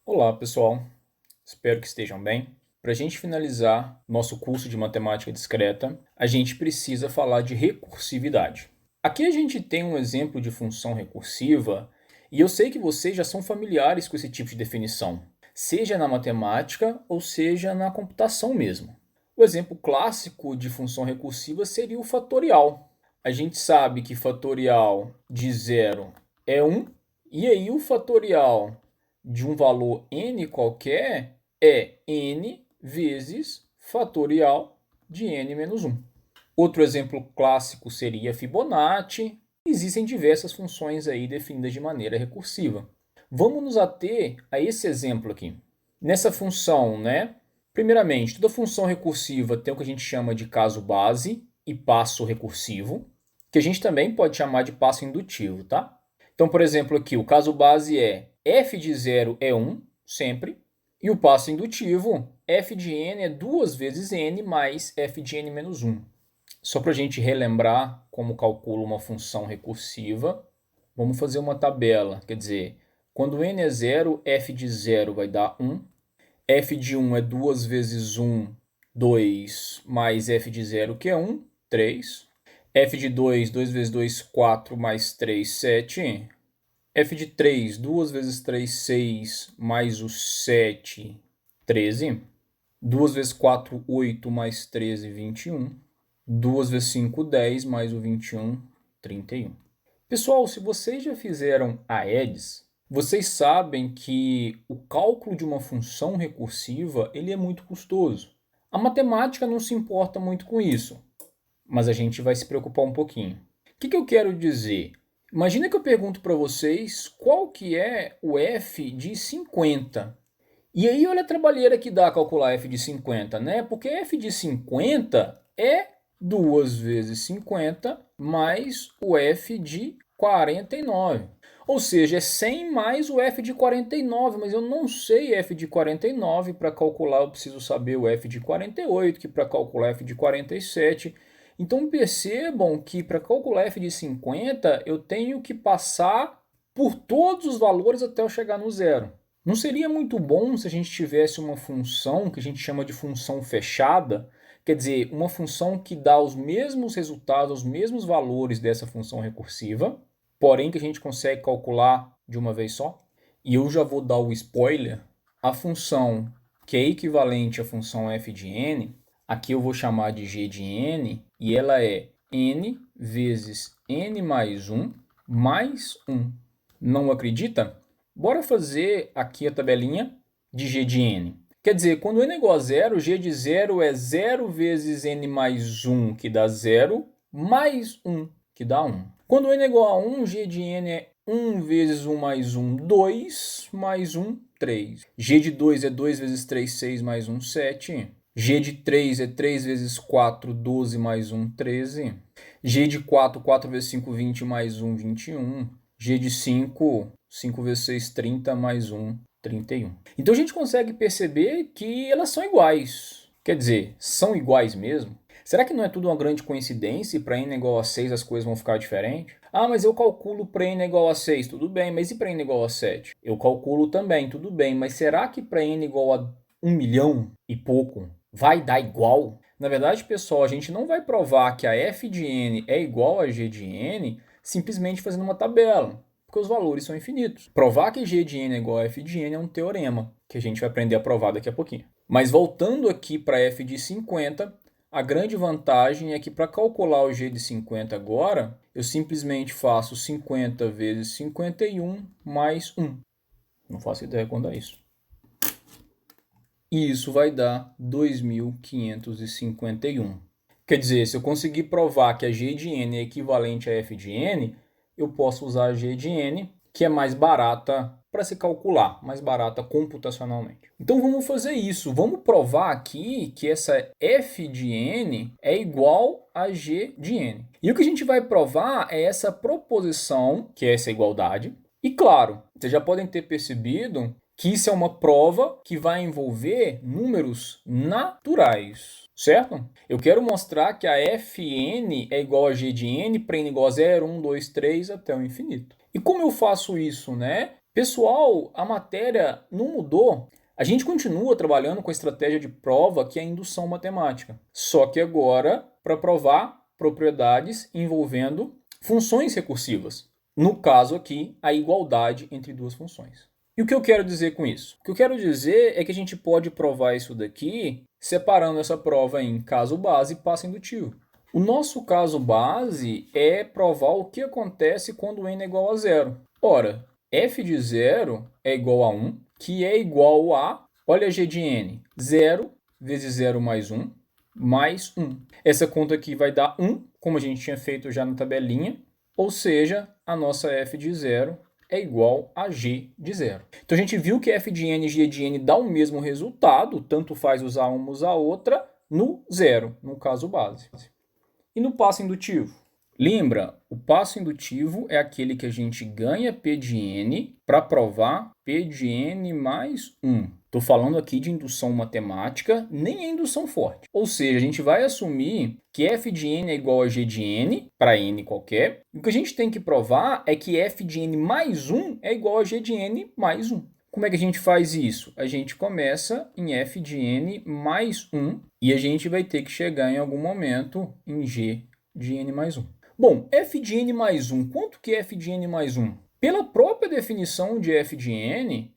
Olá, pessoal. Espero que estejam bem. Para a gente finalizar nosso curso de matemática discreta, a gente precisa falar de recursividade. Aqui a gente tem um exemplo de função recursiva e eu sei que vocês já são familiares com esse tipo de definição, seja na matemática ou seja na computação mesmo. O exemplo clássico de função recursiva seria o fatorial. A gente sabe que fatorial de zero é 1, e aí o fatorial de um valor n qualquer é n vezes fatorial de n menos 1. Outro exemplo clássico seria Fibonacci. Existem diversas funções aí definidas de maneira recursiva. Vamos nos ater a esse exemplo aqui. Nessa função, primeiramente, toda função recursiva tem o que a gente chama de caso base e passo recursivo, que a gente também pode chamar de passo indutivo, tá? Então, por exemplo, aqui o caso base é f de 0 é 1, sempre, e o passo indutivo, f de n é 2 vezes n mais f de n menos 1. Só para a gente relembrar como calcula uma função recursiva, vamos fazer uma tabela. Quer dizer, quando n é 0, f de 0 vai dar 1, f de 1 é 2 vezes 1, 2, mais f de 0, que é 1, 3. f de 2, 2 vezes 2, 4, mais 3, 7. f de 3, 2 vezes 3, 6, mais o 7, 13. 2 vezes 4, 8, mais 13, 21. 2 vezes 5, 10, mais o 21, 31. Pessoal, se vocês já fizeram aedes, vocês sabem que o cálculo de uma função recursiva ele é muito custoso. A matemática não se importa muito com isso, mas a gente vai se preocupar um pouquinho. O que eu quero dizer? Imagina que eu pergunto para vocês qual que é o f de 50. E aí olha a trabalheira que dá calcular f de 50, né? Porque f de 50 é 2 vezes 50 mais o f de 49. Ou seja, é 100 mais o f de 49, mas eu não sei f de 49. Para calcular eu preciso saber o f de 48, que para calcular f de 47. Então percebam que para calcular f de 50 eu tenho que passar por todos os valores até eu chegar no zero. Não seria muito bom se a gente tivesse uma função que a gente chama de função fechada, quer dizer, uma função que dá os mesmos resultados, os mesmos valores dessa função recursiva, porém que a gente consegue calcular de uma vez só? E eu já vou dar o spoiler, a função que é equivalente à função f de n, aqui eu vou chamar de g de n, e ela é n vezes n mais 1 mais 1. Não acredita? Bora fazer aqui a tabelinha de g de n. Quer dizer, quando n é igual a zero, g de 0 é 0 vezes n mais 1, que dá 0, mais 1, que dá 1. Quando n é igual a 1, g de n é 1 vezes 1 mais 1, 2, mais 1, 3. G de 2 é 2 vezes 3, 6, mais 1, 7. G de 3 é 3 vezes 4, 12, mais 1, 13. G de 4, 4 vezes 5, 20, mais 1, 21. G de 5, 5 vezes 6, 30, mais 1, 31. Então a gente consegue perceber que elas são iguais. Quer dizer, são iguais mesmo? Será que não é tudo uma grande coincidência e para n igual a 6 as coisas vão ficar diferentes? Ah, mas eu calculo para n igual a 6, tudo bem, mas e para n igual a 7? Eu calculo também, tudo bem, mas será que para n igual a 1 milhão e pouco vai dar igual? Na verdade, pessoal, a gente não vai provar que a f de n é igual a g de n simplesmente fazendo uma tabela, porque os valores são infinitos. Provar que g de n é igual a f de n é um teorema, que a gente vai aprender a provar daqui a pouquinho. Mas voltando aqui para f de 50, a grande vantagem é que para calcular o g de 50 agora, eu simplesmente faço 50 vezes 51 mais 1. Não faço ideia quando é isso. E isso vai dar 2.551. Quer dizer, se eu conseguir provar que a g de n é equivalente a f de n, eu posso usar a g de n, que é mais barata para se calcular, mais barata computacionalmente. Então vamos fazer isso. Vamos provar aqui que essa f de n é igual a g de n. E o que a gente vai provar é essa proposição, que é essa igualdade. E claro, vocês já podem ter percebido que isso é uma prova que vai envolver números naturais, certo? Eu quero mostrar que a Fn é igual a g de n para n igual a 0, 1, 2, 3 até o infinito. E como eu faço isso, né? Pessoal, a matéria não mudou. A gente continua trabalhando com a estratégia de prova que é a indução matemática. Só que agora para provar propriedades envolvendo funções recursivas. No caso aqui, a igualdade entre duas funções. E o que eu quero dizer com isso? O que eu quero dizer é que a gente pode provar isso daqui separando essa prova em caso base e passo indutivo. O nosso caso base é provar o que acontece quando n é igual a zero. Ora, f de 0 é igual a 1, que é igual a, olha a g de n, 0 vezes 0 mais 1, mais 1. Essa conta aqui vai dar 1, como a gente tinha feito já na tabelinha, ou seja, a nossa f de 0 é igual a g de 0. Então a gente viu que f de n e g de n dá o mesmo resultado, tanto faz usar uma ou usar outra, no zero, no caso base. E no passo indutivo? Lembra, o passo indutivo é aquele que a gente ganha P de N para provar P de N mais 1. Estou falando aqui de indução matemática, nem é indução forte. Ou seja, a gente vai assumir que F de N é igual a G de N, para N qualquer. E o que a gente tem que provar é que F de N mais 1 é igual a G de N mais 1. Como é que a gente faz isso? A gente começa em F de N mais 1 e a gente vai ter que chegar em algum momento em G de N mais 1. Bom, f de n mais 1, quanto que é f de n mais 1? Pela própria definição de f de n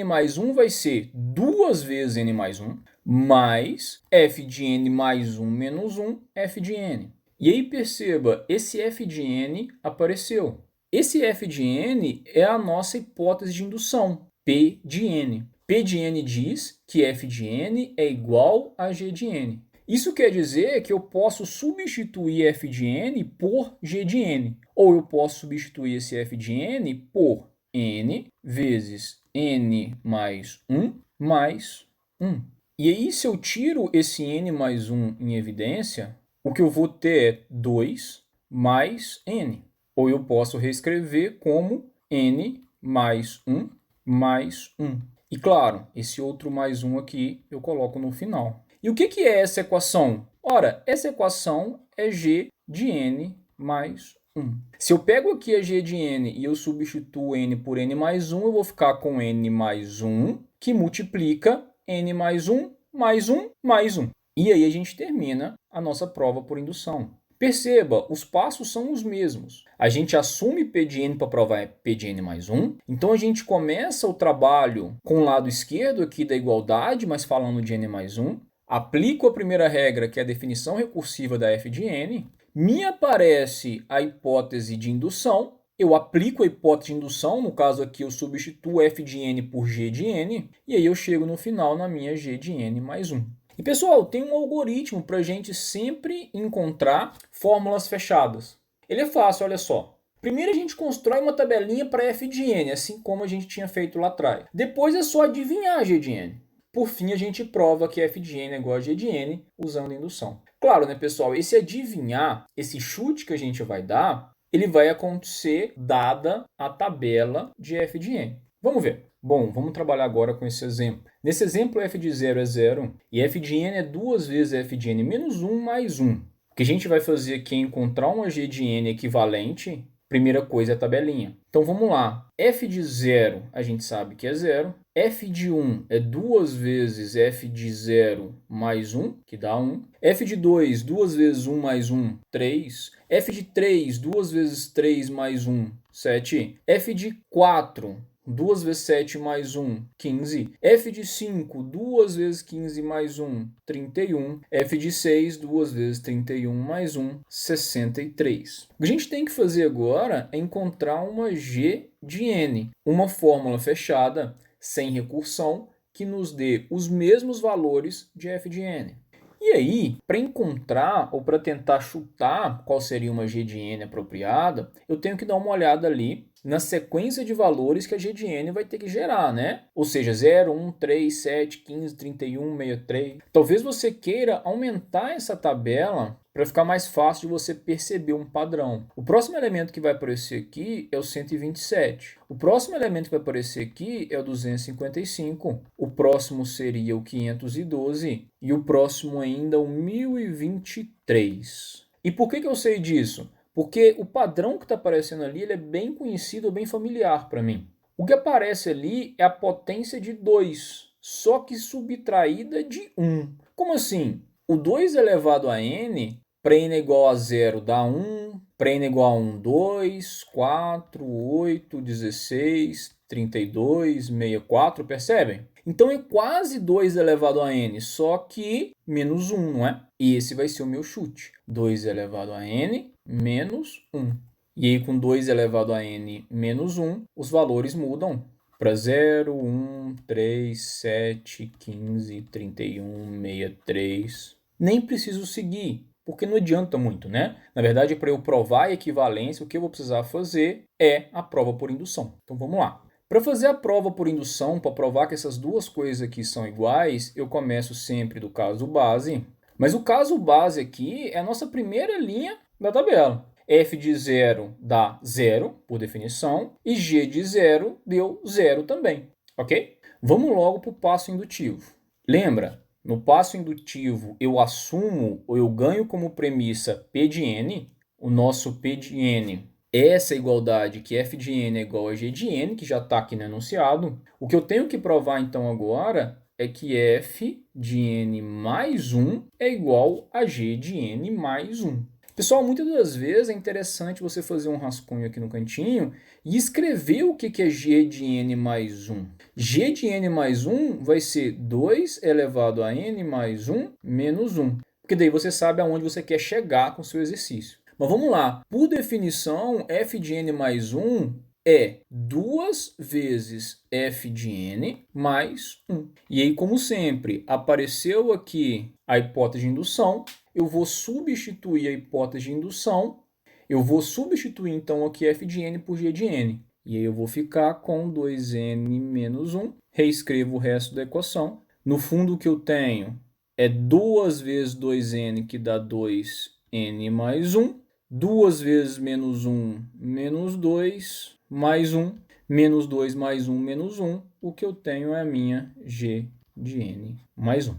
mais 1 vai ser 2 vezes n mais 1, mais f de n mais 1 menos 1, f de n. E aí perceba, esse f de n apareceu. Esse f de n é a nossa hipótese de indução, P de n. P de n diz que f de n é igual a g de n. Isso quer dizer que eu posso substituir f de n por g de n. Ou eu posso substituir esse f de n por n vezes n mais 1 mais 1. E aí, se eu tiro esse n mais 1 em evidência, o que eu vou ter é 2 mais n. Ou eu posso reescrever como n mais 1 mais 1. E claro, esse outro mais 1 aqui eu coloco no final. E o que é essa equação? Ora, essa equação é g de n mais 1. Se eu pego aqui a g de n e eu substituo n por n mais 1, eu vou ficar com n mais 1, que multiplica n mais 1, mais 1, mais 1. E aí a gente termina a nossa prova por indução. Perceba, os passos são os mesmos. A gente assume P de n para provar P de n mais 1. Então a gente começa o trabalho com o lado esquerdo aqui da igualdade, mas falando de n mais 1. Aplico a primeira regra, que é a definição recursiva da f de n. Me aparece a hipótese de indução. Eu aplico a hipótese de indução, no caso aqui eu substituo f de n por g de n. E aí eu chego no final na minha g de n mais 1. E pessoal, tem um algoritmo para a gente sempre encontrar fórmulas fechadas. Ele é fácil, olha só. Primeiro a gente constrói uma tabelinha para f de n, assim como a gente tinha feito lá atrás. Depois é só adivinhar g de n. Por fim, a gente prova que f de n é igual a g de n usando indução. Claro, né, pessoal? Esse adivinhar, esse chute que a gente vai dar, ele vai acontecer dada a tabela de f de n. Vamos ver. Bom, vamos trabalhar agora com esse exemplo. Nesse exemplo, f de 0 é 0 e f de n é 2 vezes f de n menos 1 mais 1. O que a gente vai fazer aqui é encontrar uma g de n equivalente. Primeira coisa é a tabelinha. Então vamos lá. F de 0 a gente sabe que é 0. F de 1 é 2 vezes f de 0 mais 1, que dá 1. F de 2, 2 vezes 1 mais 1, 3. F de 3, 2 vezes 3 mais 1, 7. F de 4, 2 vezes 7 mais 1, 15. F de 5, 2 vezes 15 mais 1, 31. F de 6, 2 vezes 31 mais 1, 63. O que a gente tem que fazer agora é encontrar uma g de n, uma fórmula fechada, sem recursão, que nos dê os mesmos valores de f de n. E aí, para encontrar ou para tentar chutar qual seria uma g de n apropriada, eu tenho que dar uma olhada ali na sequência de valores que a g de n vai ter que gerar, né? Ou seja, 0, 1, 3, 7, 15, 31, 63. Talvez você queira aumentar essa tabela para ficar mais fácil de você perceber um padrão. O próximo elemento que vai aparecer aqui é o 127. O próximo elemento que vai aparecer aqui é o 255. O próximo seria o 512. E o próximo ainda o 1023. E por que eu sei disso? Porque o padrão que está aparecendo ali ele é bem conhecido, bem familiar para mim. O que aparece ali é a potência de 2, só que subtraída de 1. Como assim? O 2 elevado a n, para n igual a 0 dá 1, para n igual a 1, 2, 4, 8, 16, 32, 64, percebem? Então é quase 2 elevado a n, só que menos 1, não é? E esse vai ser o meu chute. 2 elevado a n menos 1. E aí, com 2 elevado a n menos 1, os valores mudam para 0, 1, 3, 7, 15, 31, 63. Nem preciso seguir, porque não adianta muito, né? Na verdade, para eu provar a equivalência, o que eu vou precisar fazer é a prova por indução. Então, vamos lá. Para fazer a prova por indução, para provar que essas duas coisas aqui são iguais, eu começo sempre do caso base. Mas o caso base aqui é a nossa primeira linha da tabela. F de 0 dá 0, por definição, e G de 0 deu 0 também, ok? Vamos logo para o passo indutivo. Lembra, no passo indutivo eu assumo ou eu ganho como premissa P de n, o nosso P de n é essa igualdade que F de n é igual a G de n, que já está aqui no enunciado. O que eu tenho que provar então agora é que F de n mais 1 é igual a G de n mais 1. Pessoal, muitas das vezes é interessante você fazer um rascunho aqui no cantinho e escrever o que é G de n mais 1. G de n mais 1 vai ser 2 elevado a n mais 1 menos 1. Porque daí você sabe aonde você quer chegar com o seu exercício. Mas vamos lá. Por definição, f de n mais 1 é 2 vezes f de n mais 1. E aí, como sempre, apareceu aqui a hipótese de indução. Eu vou substituir a hipótese de indução. Eu vou substituir, então, aqui f de n por g de n. E aí eu vou ficar com 2n menos 1. Reescrevo o resto da equação. No fundo, o que eu tenho é 2 vezes 2n, que dá 2n mais 1. 2 vezes menos 1, menos 2, mais 1. Menos 2 mais 1, menos 1. O que eu tenho é a minha g de n mais 1.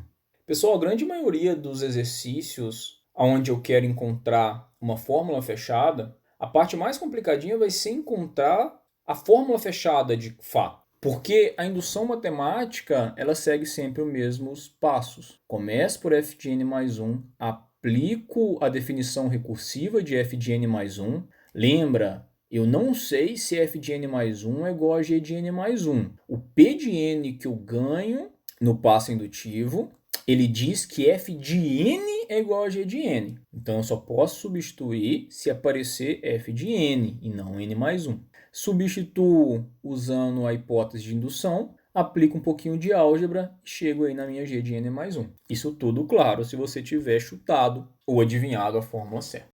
Pessoal, a grande maioria dos exercícios onde eu quero encontrar uma fórmula fechada, a parte mais complicadinha vai ser encontrar a fórmula fechada de fato. Porque a indução matemática, ela segue sempre os mesmos passos. Começo por f de n mais 1, aplico a definição recursiva de f de n mais 1. Lembra, eu não sei se f de n mais 1 é igual a g de n mais 1. O p de n que eu ganho no passo indutivo, ele diz que f de n é igual a g de n. Então, eu só posso substituir se aparecer f de n e não n mais 1. Substituo usando a hipótese de indução, aplico um pouquinho de álgebra e chego aí na minha g de n mais 1. Isso tudo, claro, se você tiver chutado ou adivinhado a fórmula certa.